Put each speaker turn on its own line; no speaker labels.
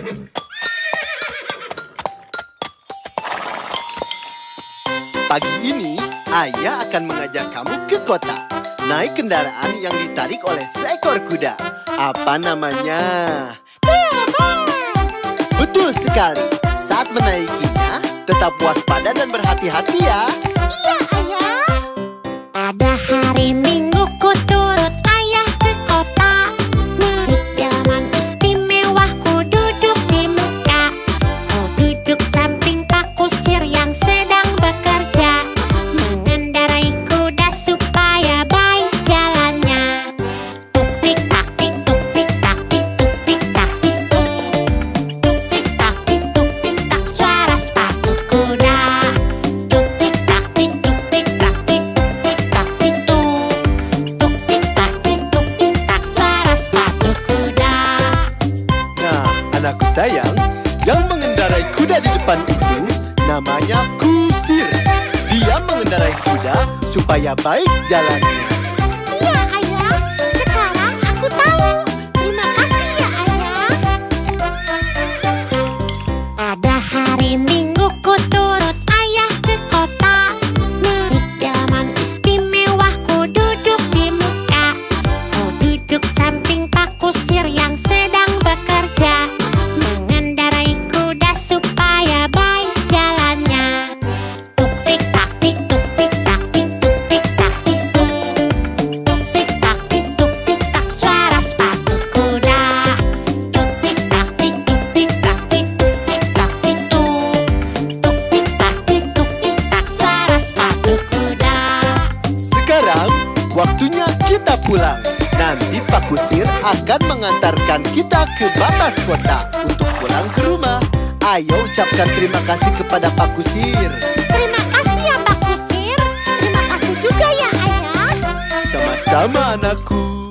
Pagi ini, ayah akan mengajak kamu ke kota. Naik kendaraan yang ditarik oleh seekor kuda. Apa namanya? Betul sekali. Saat menaikinya, tetap waspada dan berhati-hati ya.
Iya, ayah. Pada hari Minggu ku turut ayah ke kota. Naik delman istimewa, ku duduk di muka. Ku duduk samping Pak Kusir yang sedang bekerja. Mengendarai kuda supaya baik jalannya. Tuk tik tak tik, tuk tik tak tik, tuk tik tak tik tuk. Tuk tik tak tik, tuk tik tak, suara sepatu kuda. Tuk tik tak tik, tuk tik tak tik, tuk tik tak tik tuk. Tuk tik tak tik, tuk tik tak, suara sepatu kuda.
Nah, anakku sayang, yang mengendarai kuda di depan itu namanya Kusir. Dia mengendarai kuda supaya baik jalannya.
Iya, ayah. Sekarang aku tahu. Terima kasih ya, ayah. Pada hari Minggu ku turut ayah ke kota. Naik delman istimewa, ku duduk di muka. Ku duduk samping Pak Kusir yang sedang bekerja. Mengendarai kuda supaya baik jalannya. Tuk tik tak tik, tuk tik tak tik, tuk tik tak tik tuk. Tuk tik tak tik, tuk tik tak, suara sepatu kuda. Tuk tik tak tik, tuk tik tak tik, tuk tik tak tik tuk. Tuk tik tak tik, tuk tik tak, suara sepatu kuda.
Sekarang, waktunya kita pulang. Nanti Pak Kusir akan mengantarkan kita ke batas kota untuk pulang ke rumah. Ayo ucapkan terima kasih kepada Pak Kusir.
Terima kasih ya Pak Kusir. Terima kasih juga ya ayah.
Sama-sama anakku.